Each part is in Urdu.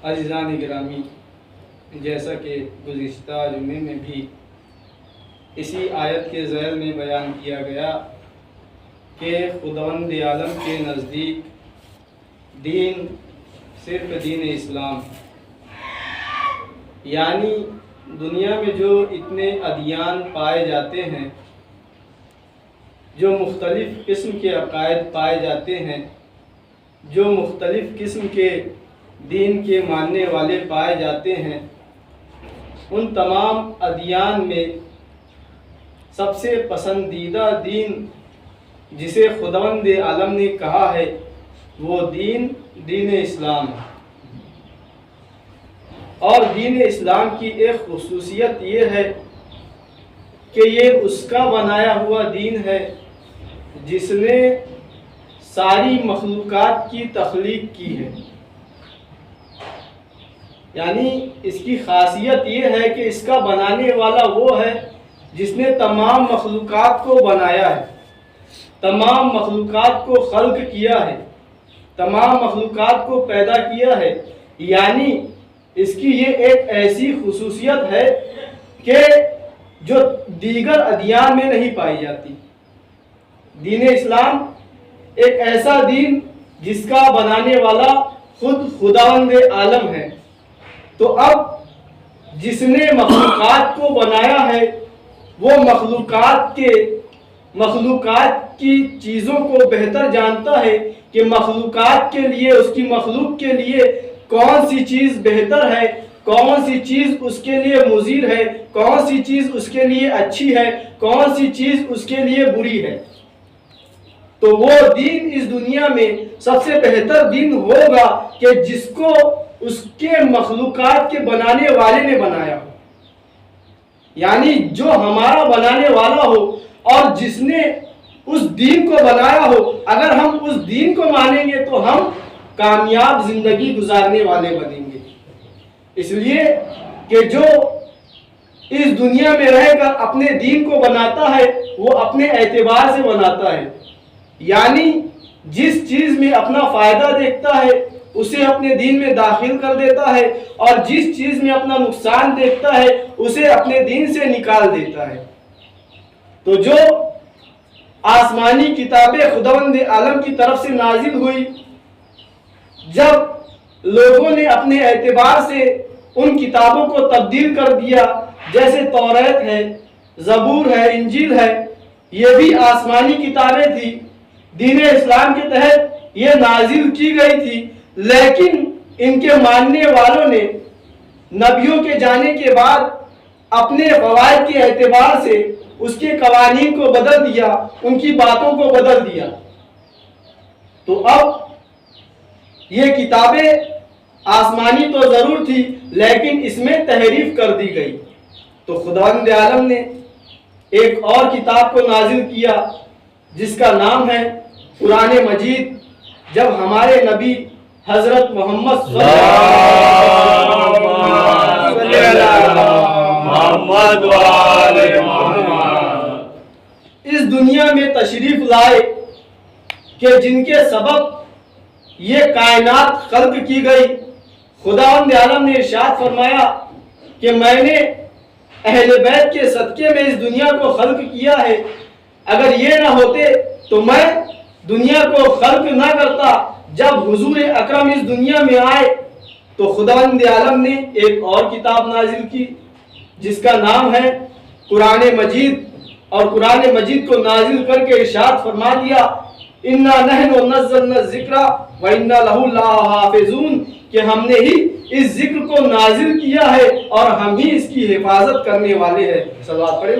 عزیزان گرامی، جیسا کہ گزشتہ جمعے میں بھی اسی آیت کے ذیل میں بیان کیا گیا کہ خداوند عالم کے نزدیک دین صرف دین اسلام، یعنی دنیا میں جو اتنے ادیان پائے جاتے ہیں، جو مختلف قسم کے عقائد پائے جاتے ہیں، جو مختلف قسم کے دین کے ماننے والے پائے جاتے ہیں، ان تمام ادیان میں سب سے پسندیدہ دین جسے خداوند عالم نے کہا ہے وہ دین اسلام ہے۔ اور دین اسلام کی ایک خصوصیت یہ ہے کہ یہ اس کا بنایا ہوا دین ہے جس نے ساری مخلوقات کی تخلیق کی ہے۔ یعنی اس کی خاصیت یہ ہے کہ اس کا بنانے والا وہ ہے جس نے تمام مخلوقات کو بنایا ہے، تمام مخلوقات کو خلق کیا ہے، تمام مخلوقات کو پیدا کیا ہے۔ یعنی اس کی یہ ایک ایسی خصوصیت ہے کہ جو دیگر ادیان میں نہیں پائی جاتی۔ دین اسلام ایک ایسا دین جس کا بنانے والا خود خداوند عالم ہے۔ تو اب جس نے مخلوقات کو بنایا ہے وہ مخلوقات کی چیزوں کو بہتر جانتا ہے کہ مخلوقات کے لیے، اس کی مخلوق کے لیے کون سی چیز بہتر ہے، کون سی چیز اس کے لیے مضر ہے، کون سی چیز اس کے لیے اچھی ہے، کون سی چیز اس کے لیے بری ہے۔ تو وہ دین اس دنیا میں سب سے بہتر دین ہوگا کہ جس کو اس کے مخلوقات کے بنانے والے نے بنایا ہو، یعنی جو ہمارا بنانے والا ہو اور جس نے اس دین کو بنایا ہو۔ اگر ہم اس دین کو مانیں گے تو ہم کامیاب زندگی گزارنے والے بنیں گے، اس لیے کہ جو اس دنیا میں رہ کر اپنے دین کو بناتا ہے وہ اپنے اعتبار سے بناتا ہے، یعنی جس چیز میں اپنا فائدہ دیکھتا ہے اسے اپنے دین میں داخل کر دیتا ہے، اور جس چیز میں اپنا نقصان دیکھتا ہے اسے اپنے دین سے نکال دیتا ہے۔ تو جو آسمانی کتابیں خداوند عالم کی طرف سے نازل ہوئی، جب لوگوں نے اپنے اعتبار سے ان کتابوں کو تبدیل کر دیا، جیسے توریت ہے، زبور ہے، انجیل ہے، یہ بھی آسمانی کتابیں تھی، دین اسلام کے تحت یہ نازل کی گئی تھی، لیکن ان کے ماننے والوں نے نبیوں کے جانے کے بعد اپنے فوائد کے اعتبار سے اس کے قوانین کو بدل دیا، ان کی باتوں کو بدل دیا۔ تو اب یہ کتابیں آسمانی تو ضرور تھی لیکن اس میں تحریف کر دی گئی۔ تو خداوند عالم نے ایک اور کتاب کو نازل کیا جس کا نام ہے قرآن مجید۔ جب ہمارے نبی حضرت محمد صلی اس دنیا میں تشریف لائے کہ جن کے سبب یہ کائنات خلق کی گئی، خداوند عالم نے ارشاد فرمایا کہ میں نے اہل بیت کے صدقے میں اس دنیا کو خلق کیا ہے، اگر یہ نہ ہوتے تو میں دنیا کو خلق نہ کرتا۔ جب حضور اکرم اس دنیا میں آئے تو خداوند عالم نے ایک اور کتاب نازل کی جس کا نام ہے قرآن مجید، اور قرآن مجید کو نازل کر کے ارشاد فرما دیا اِنَّا نَحْنُ نَزَّلْنَا الذِّكْرَ وَإِنَّا لَهُ لَحَافِظُونَ، کہ ہم نے ہی اس ذکر کو نازل کیا ہے اور ہم ہی اس کی حفاظت کرنے والے ہیں۔ صلوات پڑھیں۔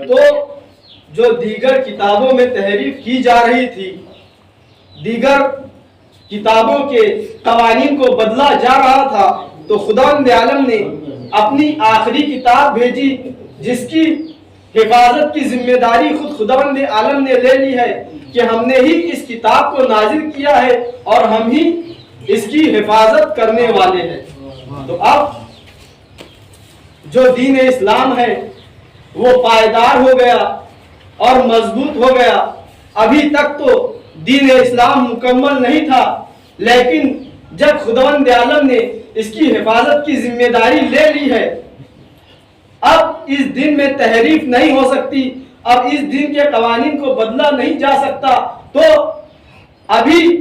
تو جو دیگر کتابوں میں تحریف کی جا رہی تھی، دیگر کتابوں کے قوانین کو بدلا جا رہا تھا، تو خداوند عالم نے اپنی آخری کتاب بھیجی جس کی حفاظت کی ذمہ داری خود خداوند عالم نے لے لی ہے کہ ہم نے ہی اس کتاب کو نازل کیا ہے اور ہم ہی اس کی حفاظت کرنے والے ہیں۔ تو اب جو دین اسلام ہے وہ پائیدار ہو گیا اور مضبوط ہو گیا۔ ابھی تک تو دین اسلام مکمل نہیں تھا، لیکن جب خداوند عالم نے اس کی حفاظت کی ذمہ داری لے لی ہے، اب اس دن میں تحریف نہیں ہو سکتی، اب اس دن کے قوانین کو بدلا نہیں جا سکتا۔ تو ابھی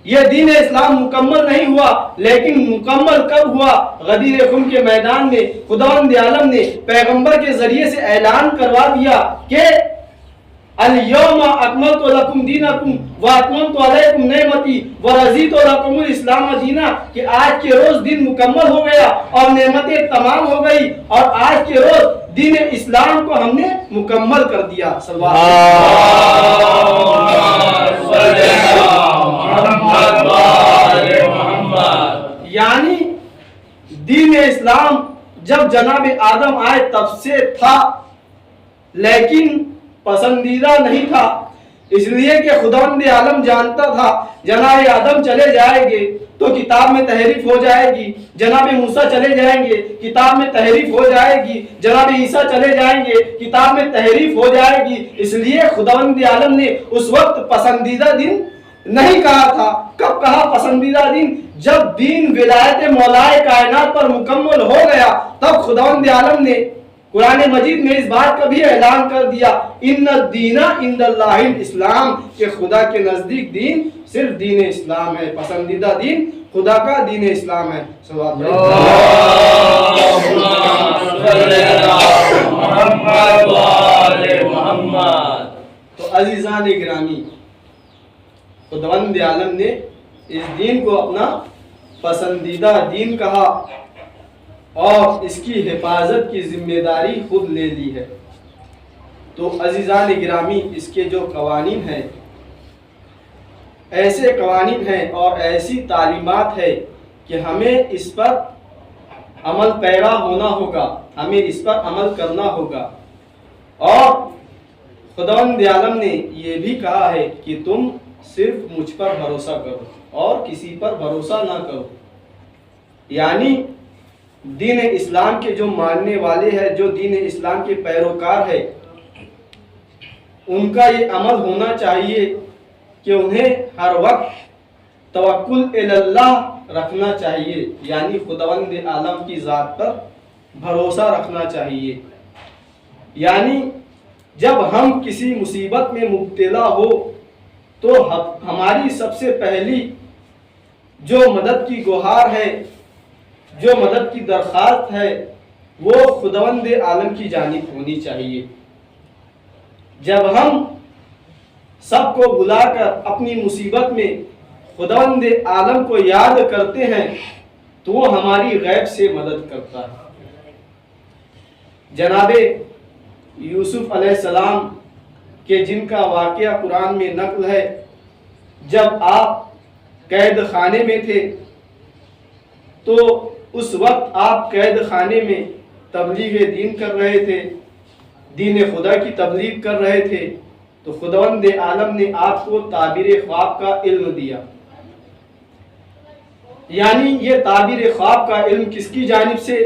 یہ دین اسلام مکمل نہیں ہوا، لیکن مکمل کب ہوا؟ غدیر خم کے میدان میں خداوند عالم نے پیغمبر کے ذریعے سے اعلان کروا دیا کہ الیوم اکملت لکم دینکم واتممت علیکم نعمتی ورضیت لکم الاسلام دینا، کہ آج کے روز دن مکمل ہو گیا اور نعمتیں تمام ہو گئی، اور آج کے روز دین اسلام کو ہم نے مکمل کر دیا۔ یعنی دین اسلام جب جناب آدم آئے تب سے تھا، لیکن پسندیدہ نہیں تھا، اس لیے کہ خداوند عالم جانتا تھا جناب آدم چلے جائیں گے تو کتاب میں تحریف ہو جائے گی، جناب موسیٰ چلے جائیں گے کتاب میں تحریف ہو جائے گی، جناب عیسیٰ چلے جائیں گے کتاب میں تحریف ہو جائے گی۔ اس لیے خداوند عالم نے اس وقت پسندیدہ دن نہیں کہا تھا۔ کب کہا پسندیدہ دن؟ جب دین ولایت مولائے کائنات پر مکمل ہو گیا، تب خداوند عالم نے قرآن مجید میں اس بات کا بھی اعلان کر دیا، ان الدین عند اللہ الاسلام، کہ خدا کے نزدیک دین صرف دین اسلام ہے، پسندیدہ دین خدا کا دین اسلام ہے۔ تو عزیزان گرامی، خداوند عالم نے اس دین کو اپنا پسندیدہ دین کہا اور اس کی حفاظت کی ذمہ داری خود لے لی ہے۔ تو عزیزان گرامی، اس کے جو قوانین ہیں، ایسے قوانین ہیں اور ایسی تعلیمات ہے کہ ہمیں اس پر عمل پیرا ہونا ہوگا، ہمیں اس پر عمل کرنا ہوگا۔ اور خداوند عالم نے یہ بھی کہا ہے کہ تم صرف مجھ پر بھروسہ کرو اور کسی پر بھروسہ نہ کرو۔ یعنی دین اسلام کے جو ماننے والے ہیں، جو دین اسلام کے پیروکار ہیں، ان کا یہ عمل ہونا چاہیے کہ انہیں ہر وقت توکل الی اللہ رکھنا چاہیے، یعنی خداوند عالم کی ذات پر بھروسہ رکھنا چاہیے۔ یعنی جب ہم کسی مصیبت میں مبتلا ہو تو ہماری سب سے پہلی جو مدد کی گہار ہے، جو مدد کی درخواست ہے، وہ خداوند عالم کی جانب ہونی چاہیے۔ جب ہم سب کو بلا کر اپنی مصیبت میں خداوند عالم کو یاد کرتے ہیں تو وہ ہماری غیب سے مدد کرتا ہے۔ جناب یوسف علیہ السلام کے جن کا واقعہ قرآن میں نقل ہے، جب آپ قید خانے میں تھے تو اس وقت آپ قید خانے میں تبلیغ دین کر رہے تھے، دین خدا کی تبلیغ کر رہے تھے، تو خداوند عالم نے آپ کو تعبیر خواب کا علم دیا۔ یعنی یہ تعبیر خواب کا علم کس کی جانب سے؟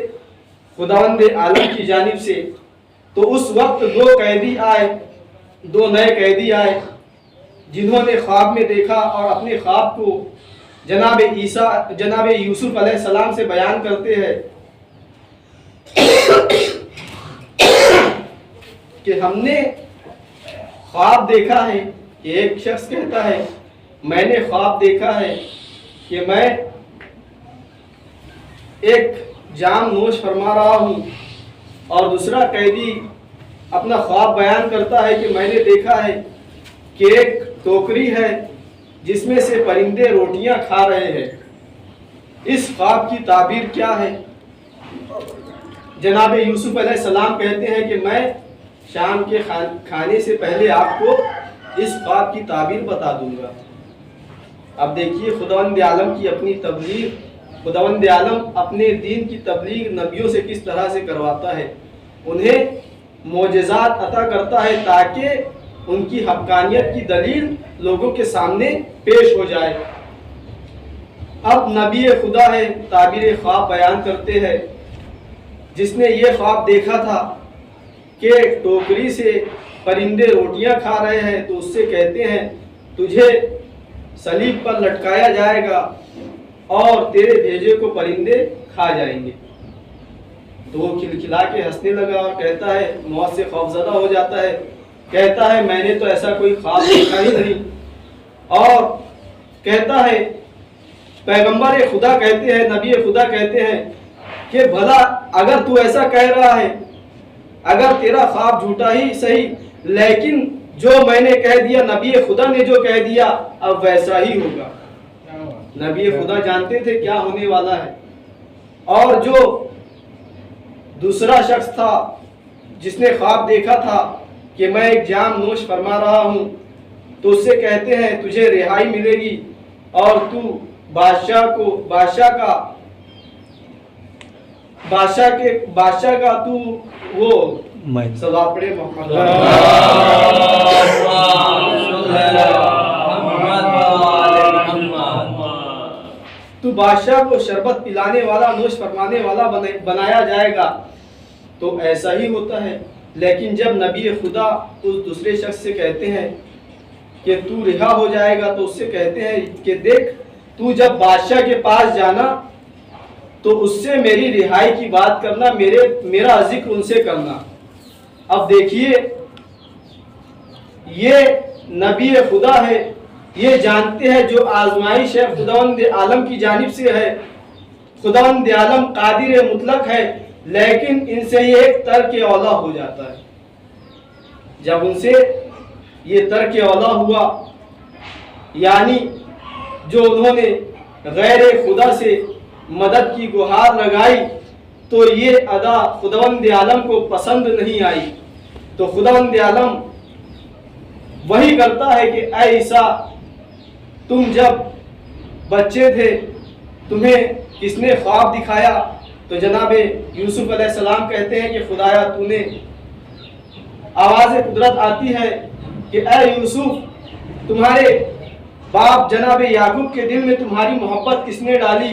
خداوند عالم کی جانب سے۔ تو اس وقت دو نئے قیدی آئے جنہوں نے خواب میں دیکھا اور اپنے خواب کو جناب یوسف علیہ السلام سے بیان کرتے ہیں کہ ہم نے خواب دیکھا ہے، کہ ایک شخص کہتا ہے میں نے خواب دیکھا ہے کہ میں ایک جام نوش فرما رہا ہوں، اور دوسرا قیدی اپنا خواب بیان کرتا ہے کہ میں نے دیکھا ہے کہ ایک ٹوکری ہے جس میں سے پرندے روٹیاں کھا رہے ہیں۔ اس خواب کی تعبیر کیا ہے؟ جناب یوسف علیہ السلام کہتے ہیں کہ میں شام کے کھانے سے پہلے آپ کو اس خواب کی تعبیر بتا دوں گا۔ اب دیکھیے خداوند عالم کی اپنی تبلیغ، خداوند عالم اپنے دین کی تبلیغ نبیوں سے کس طرح سے کرواتا ہے، انہیں معجزات عطا کرتا ہے تاکہ ان کی حقانیت کی دلیل لوگوں کے سامنے پیش ہو جائے۔ اب نبی خدا ہے، تعبیر خواب بیان کرتے ہیں، جس نے یہ خواب دیکھا تھا کہ ٹوکری سے پرندے روٹیاں کھا رہے ہیں تو اس سے کہتے ہیں تجھے صلیب پر لٹکایا جائے گا اور تیرے بھیجے کو پرندے کھا جائیں گے۔ تو وہ کھلکھلا کے ہنسنے لگا اور کہتا ہے، موت سے خوفزدہ ہو جاتا ہے، کہتا ہے میں نے تو ایسا کوئی خواب دیکھا ہی نہیں۔ اور کہتا ہے پیغمبر خدا کہتے ہیں، نبی خدا کہتے ہیں کہ بھلا اگر تو ایسا کہہ رہا ہے، اگر تیرا خواب جھوٹا ہی صحیح، لیکن جو میں نے کہہ دیا، نبی خدا نے جو کہہ دیا اب ویسا ہی ہوگا۔ نبی خدا جانتے تھے کیا ہونے والا ہے۔ اور جو دوسرا شخص تھا جس نے خواب دیکھا تھا کہ میں ایک جام نوش فرما رہا ہوں، تو اس سے کہتے ہیں تجھے رہائی ملے گی اور تو بادشاہ کا تو وہ صدا پڑھے محمد تو بادشاہ کو شربت پلانے والا، نوش فرمانے والا بنایا جائے گا۔ تو ایسا ہی ہوتا ہے۔ لیکن جب نبی خدا اس دوسرے شخص سے کہتے ہیں کہ تو رہا ہو جائے گا، تو اس سے کہتے ہیں کہ دیکھ تو جب بادشاہ کے پاس جانا تو اس سے میری رہائی کی بات کرنا، میرا ذکر ان سے کرنا۔ اب دیکھیے یہ نبی خدا ہے، یہ جانتے ہیں جو آزمائش ہے خداوند عالم کی جانب سے ہے، خداوند عالم قادر مطلق ہے، لیکن ان سے یہ ایک ترک اولا ہو جاتا ہے۔ جب ان سے یہ ترک اولا ہوا، یعنی جو انہوں نے غیر خدا سے مدد کی گہار لگائی، تو یہ ادا خداوند عالم کو پسند نہیں آئی۔ تو خداوند عالم وہی کرتا ہے کہ اے عیسیٰ، تم جب بچے تھے تمہیں کس نے خواب دکھایا؟ تو جناب یوسف علیہ السلام کہتے ہیں کہ خدایا تو نے، آواز قدرت آتی ہے کہ اے یوسف، تمہارے باپ جناب یعقوب کے دل میں تمہاری محبت کس نے ڈالی؟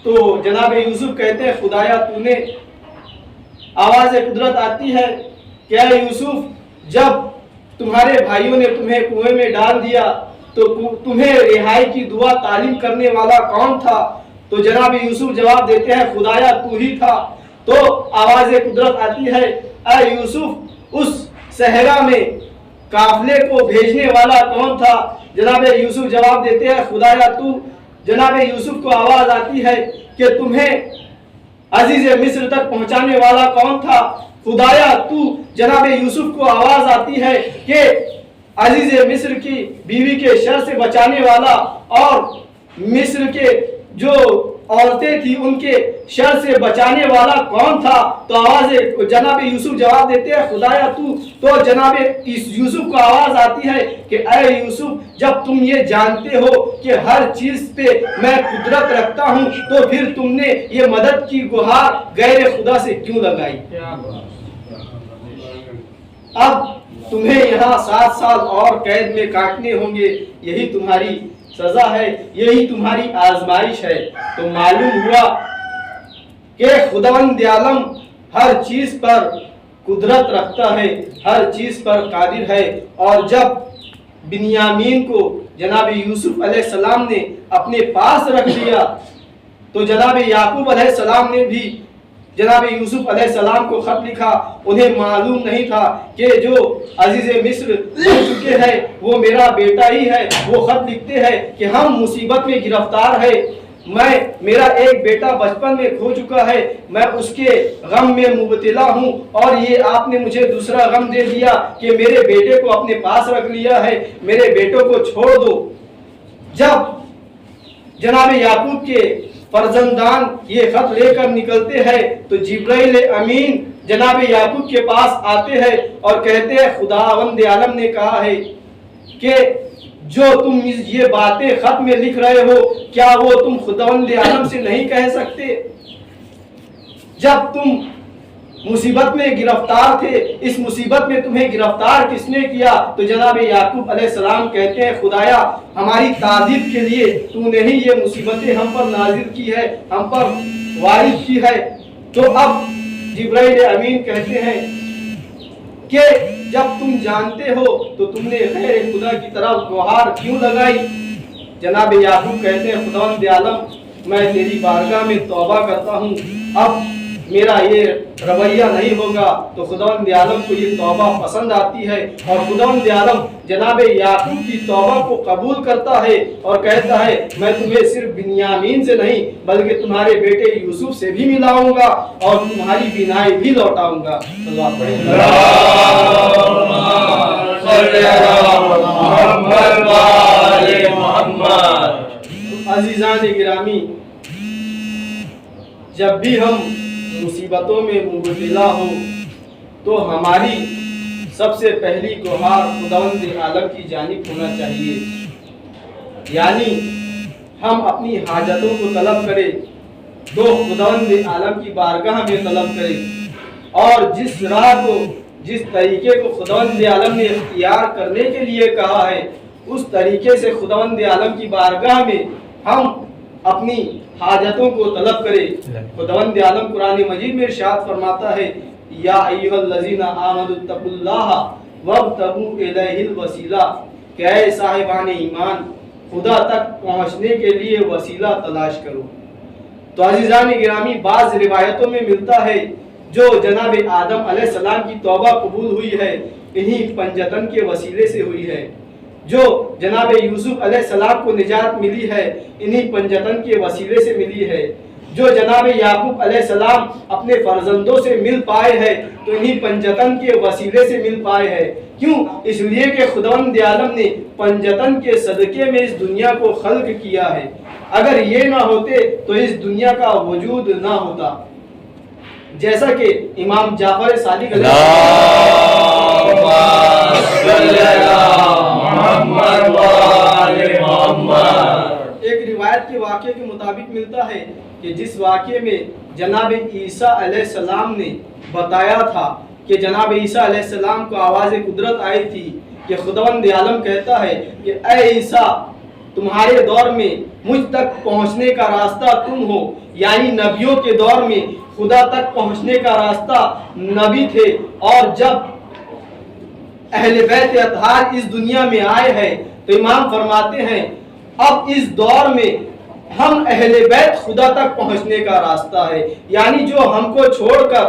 تو جناب یوسف کہتے ہیں خدایا تو نے۔ آواز قدرت آتی ہے کہ اے یوسف، جب تمہارے بھائیوں نے تمہیں کنویں میں ڈال دیا تو تمہیں رہائی کی دعا تعلیم کرنے والا کون تھا؟ تو جناب یوسف جواب دیتے ہیں خدایا تو ہی تھا۔ تو آواز قدرت آتی ہے اے یوسف، اس صحرا میں قافلے کو بھیجنے والا کون تھا؟ جناب یوسف جواب دیتے ہیں خدایا تو۔ جناب یوسف کو آواز آتی ہے کہ تمہیں عزیز مصر تک پہنچانے والا کون تھا؟ خدایا تو۔ جناب یوسف کو آواز آتی ہے کہ عزیز مصر کی بیوی کے شر سے بچانے والا اور مصر کے جو عورتیں تھی ان کے شر سے بچانے والا کون تھا؟ تو آواز جناب یوسف جواب دیتے ہیں خدایا تو۔ تو جناب یوسف کو آواز آتی ہے کہ اے یوسف، جب تم یہ جانتے ہو کہ ہر چیز پہ میں قدرت رکھتا ہوں تو پھر تم نے یہ مدد کی گہار غیر خدا سے کیوں لگائی؟ اب تمہیں یہاں 7 سال اور قید میں کاٹنے ہوں گے، یہی تمہاری سزا ہے، یہی تمہاری آزمائش ہے۔ تو معلوم ہوا کہ خداوند عالم ہر چیز پر قدرت رکھتا ہے، ہر چیز پر قادر ہے۔ اور جب بنیامین کو جناب یوسف علیہ السلام نے اپنے پاس رکھ لیا تو جناب یعقوب علیہ السلام نے بھی جناب یوسف علیہ السلام کو خط لکھا۔ انہیں معلوم نہیں تھا کہ جو عزیز مصر بن چکے ہیں وہ میرا بیٹا ہی ہے۔ وہ خط لکھتے ہیں کہ ہم مصیبت میں گرفتار ہے، میرا ایک بیٹا بچپن میں کھو چکا ہے، میں اس کے غم میں مبتلا ہوں، اور یہ آپ نے مجھے دوسرا غم دے دیا کہ میرے بیٹے کو اپنے پاس رکھ لیا ہے، میرے بیٹوں کو چھوڑ دو۔ جب جناب یعقوب کے فرزندان یہ خط لے کر نکلتے ہیں تو جبرائیل امین جناب یعقوب کے پاس آتے ہیں اور کہتے ہیں خداوند عالم نے کہا ہے کہ جو تم یہ باتیں خط میں لکھ رہے ہو کیا وہ تم خداوند عالم سے نہیں کہہ سکتے؟ جب تم مصیبت میں گرفتار تھے، اس مصیبت میں تمہیں گرفتار کس نے کیا؟ تو جناب یعقوب علیہ السلام کہتے ہیں خدایا ہماری تعذیب کے لیے تو نے ہی یہ مصیبتیں ہم پر نازل کی ہے، ہم پر وارد کی ہے۔ تو اب جبرائیل امین کہتے ہیں کہ جب تم جانتے ہو تو تم نے غیر خدا کی طرف گوہار کیوں لگائی؟ جناب یعقوب کہتے ہیں خداوند عالم میں تیری بارگاہ میں توبہ کرتا ہوں، اب میرا یہ رویہ نہیں ہوگا۔ تو خداوند عالم کو یہ توبہ پسند آتی ہے اور خداوند عالم جناب یعقوب کی توبہ کو قبول کرتا ہے اور کہتا ہے میں تمہیں صرف بنیامین سے نہیں بلکہ تمہارے بیٹے یوسف سے بھی ملاؤں گا اور تمہاری بینائی بھی لوٹاؤں گا۔ عزیزان گرامی، جب بھی ہم مصیبتوں میں مبتلا ہو تو ہماری سب سے پہلی گہار خداوند عالم کی جانب ہونا چاہیے، یعنی ہم اپنی حاجتوں کو طلب کریں تو خداوند عالم کی بارگاہ میں طلب کریں، اور جس راہ کو جس طریقے کو خداوند عالم نے اختیار کرنے کے لیے کہا ہے اس طریقے سے خداوند عالم کی بارگاہ میں ہم اپنی حاجتوں کو طلب کریں۔ خداوند عالم قرآن مجید میں ارشاد فرماتا ہے یا ایھا الذین آمنوا اتقوا اللہ وابتغوا الیہ الوسیلہ، کہ اے صاحبان ایمان خدا تک پہنچنے کے لیے وسیلہ تلاش کرو۔ تو عزیزان گرامی، بعض روایتوں میں ملتا ہے جو جناب آدم علیہ السلام کی توبہ قبول ہوئی ہے انہی پنجتن کے وسیلے سے ہوئی ہے، جو جناب یوسف علیہ السلام کو نجات ملی ہے انہی پنجتن کے وسیلے سے ملی ہے، جو جناب یعقوب علیہ السلام اپنے فرزندوں سے مل پائے ہیں تو انہی پنجتن کے وسیلے سے مل پائے ہیں۔ کیوں؟ اس لیے کہ خداوند عالم نے پنجتن کے صدقے میں اس دنیا کو خلق کیا ہے، اگر یہ نہ ہوتے تو اس دنیا کا وجود نہ ہوتا۔ جیسا کہ امام جعفر صادق ایک روایت کے واقعے کے مطابق ملتا ہے کہ جس واقعے میں جناب عیسیٰ علیہ السلام نے بتایا تھا کہ جناب عیسیٰ علیہ السلام کو آواز قدرت آئی تھی کہ خداوند عالم کہتا ہے کہ اے عیسیٰ تمہارے دور میں مجھ تک پہنچنے کا راستہ تم ہو، یعنی نبیوں کے دور میں خدا تک پہنچنے کا راستہ نبی تھے، اور جب اہل بیت اطہار اس دنیا میں آئے ہیں تو امام فرماتے ہیں اب اس دور میں ہم اہل بیت خدا تک پہنچنے کا راستہ ہے، یعنی جو ہم کو چھوڑ کر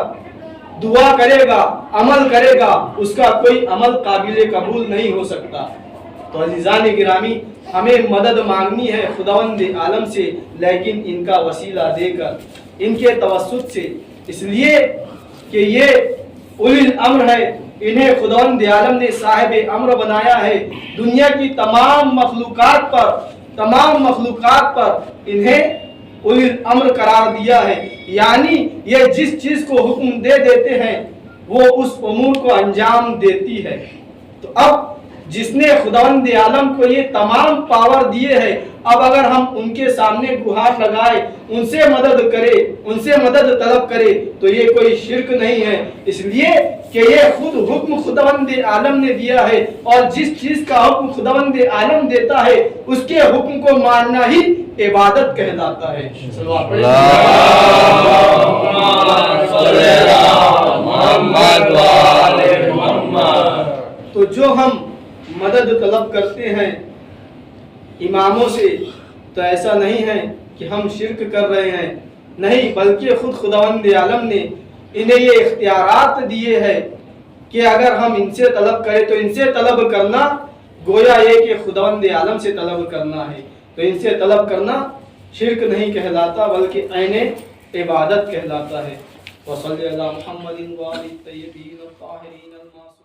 دعا کرے گا عمل کرے گا اس کا کوئی عمل قابل قبول نہیں ہو سکتا۔ تو عزیزان گرامی، ہمیں مدد مانگنی ہے خداوند عالم سے، لیکن ان کا وسیلہ دے کر، ان کے توسط سے، اس لیے کہ یہ اولی الامر ہے، انہیں خداوند عالم نے صاحب امر بنایا ہے، دنیا کی تمام مخلوقات پر انہیں اولی الامر قرار دیا ہے، یعنی یہ جس چیز کو حکم دے دیتے ہیں وہ اس امور کو انجام دیتی ہے۔ تو اب جس نے خداوند عالم کو یہ تمام پاور دیے ہیں، اب اگر ہم ان کے سامنے گہار لگائے، ان سے مدد کرے، ان سے مدد طلب کرے تو یہ کوئی شرک نہیں ہے، اس لیے کہ یہ خود حکم خداوند عالم نے دیا ہے، اور جس چیز کا حکم خداوند عالم دیتا ہے اس کے حکم کو ماننا ہی عبادت کہلاتا ہے۔ تو جو ہم مدد طلب کرتے ہیں اماموں سے تو ایسا نہیں ہے کہ ہم شرک کر رہے ہیں، نہیں، بلکہ خود خداوند عالم نے انہیں یہ اختیارات دیے ہیں کہ اگر ہم ان سے طلب کریں تو ان سے طلب کرنا گویا یہ کہ خداوند عالم سے طلب کرنا ہے، تو ان سے طلب کرنا شرک نہیں کہلاتا بلکہ عین عبادت کہلاتا ہے۔ وصلی علی محمد وآلہ الطیبین الطاہرین المعصومین۔